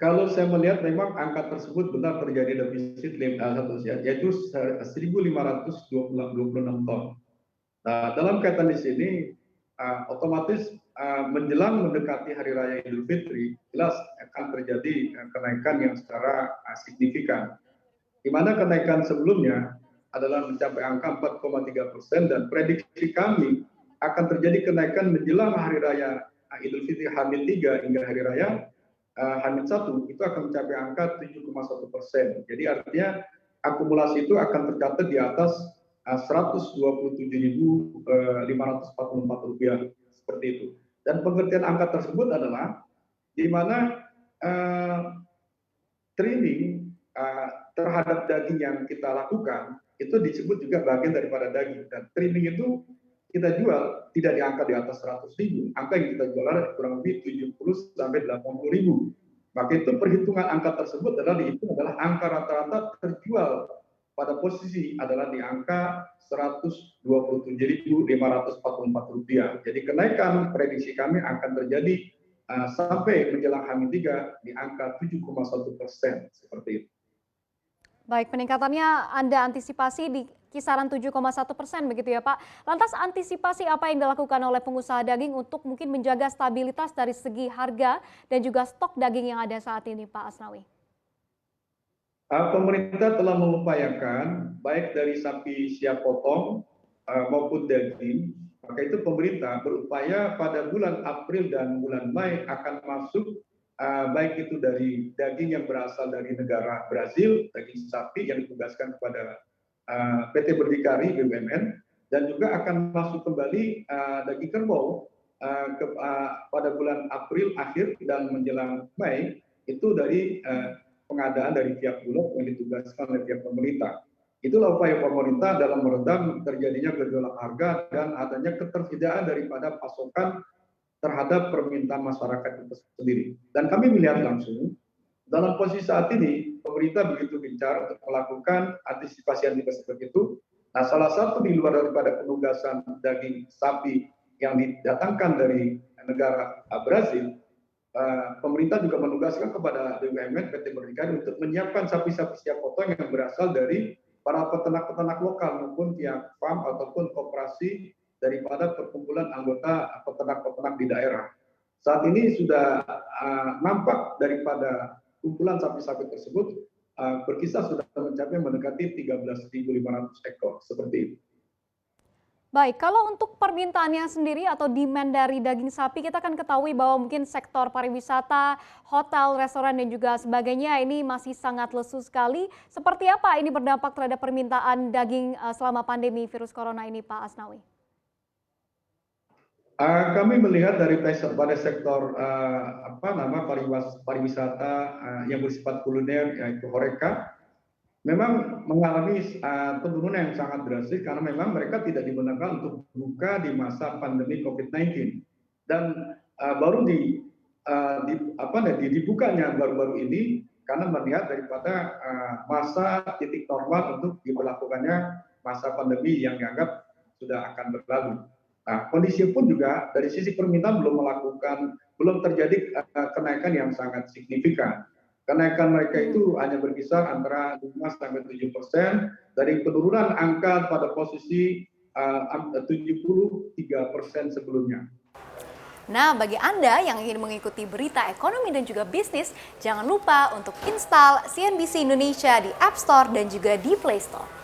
Kalau saya melihat memang angka tersebut benar terjadi defisit yaitu 1.526 ton. Nah, dalam kaitan di sini otomatis menjelang mendekati Hari Raya Idul Fitri, jelas akan terjadi kenaikan yang secara signifikan. Di mana kenaikan sebelumnya adalah mencapai angka 4,3% dan prediksi kami akan terjadi kenaikan menjelang Hari Raya Idul Fitri H-3 hingga Hari Raya H-1 itu akan mencapai angka 7,1%. Jadi artinya akumulasi itu akan tercatat di atas Rp127.544 seperti itu. Dan pengertian angka tersebut adalah di mana trimming terhadap daging yang kita lakukan itu disebut juga bagian daripada daging, dan trimming itu kita jual tidak di angka di atas 100.000, angka yang kita jual adalah kurang lebih 70 sampai 80.000. Maka itu perhitungan angka tersebut adalah dihitung adalah angka rata-rata terjual pada posisi adalah di angka Rp127.544. Jadi kenaikan prediksi kami akan terjadi sampai menjelang H-3 di angka 7,1% seperti itu. Baik, peningkatannya Anda antisipasi di kisaran 7,1% begitu ya Pak. Lantas antisipasi apa yang dilakukan oleh pengusaha daging untuk mungkin menjaga stabilitas dari segi harga dan juga stok daging yang ada saat ini Pak Asnawi? Pemerintah telah mengupayakan baik dari sapi siap potong maupun daging, maka itu pemerintah berupaya pada bulan April dan bulan Mei akan masuk baik itu dari daging yang berasal dari negara Brazil, daging sapi yang ditugaskan kepada PT Berdikari BUMN, dan juga akan masuk kembali daging kerbau pada bulan April akhir dan menjelang Mei itu dari pengadaan dari pihak Bulog yang ditugaskan oleh pihak pemerintah. Itulah upaya pemerintah dalam meredam terjadinya gejolak harga dan adanya ketersediaan daripada pasokan terhadap permintaan masyarakat itu sendiri. Dan kami melihat langsung dalam posisi saat ini pemerintah begitu gencar untuk melakukan antisipasi seperti itu. Nah, salah satu di luar daripada penugasan daging sapi yang didatangkan dari negara Brazil, pemerintah juga menugaskan kepada BUMN PT Berdikari untuk menyiapkan sapi-sapi siap potong yang berasal dari para peternak-peternak lokal maupun pihak farm ataupun koperasi daripada perkumpulan anggota peternak-peternak di daerah. Saat ini sudah nampak daripada kumpulan sapi-sapi tersebut berkisar sudah mencapai mendekati 13.500 ekor seperti itu. Baik, kalau untuk permintaannya sendiri atau demand dari daging sapi, kita kan ketahui bahwa mungkin sektor pariwisata, hotel, restoran, dan juga sebagainya ini masih sangat lesu sekali. Seperti apa ini berdampak terhadap permintaan daging selama pandemi virus corona ini, Pak Asnawi? Kami melihat dari pada sektor pariwisata yang bersifat kuliner, yaitu Horeca, memang mengalami penurunan yang sangat drastis karena memang mereka tidak dibenarkan untuk buka di masa pandemi COVID-19, dan baru dibukanya baru-baru ini karena melihat daripada masa titik normal untuk diberlakukannya masa pandemi yang dianggap sudah akan berlalu. Nah, kondisi pun juga dari sisi permintaan belum terjadi kenaikan yang sangat signifikan. Kenaikan mereka itu hanya berkisar antara 5-7% dari penurunan angka pada posisi 73% sebelumnya. Nah, bagi Anda yang ingin mengikuti berita ekonomi dan juga bisnis, jangan lupa untuk install CNBC Indonesia di App Store dan juga di Play Store.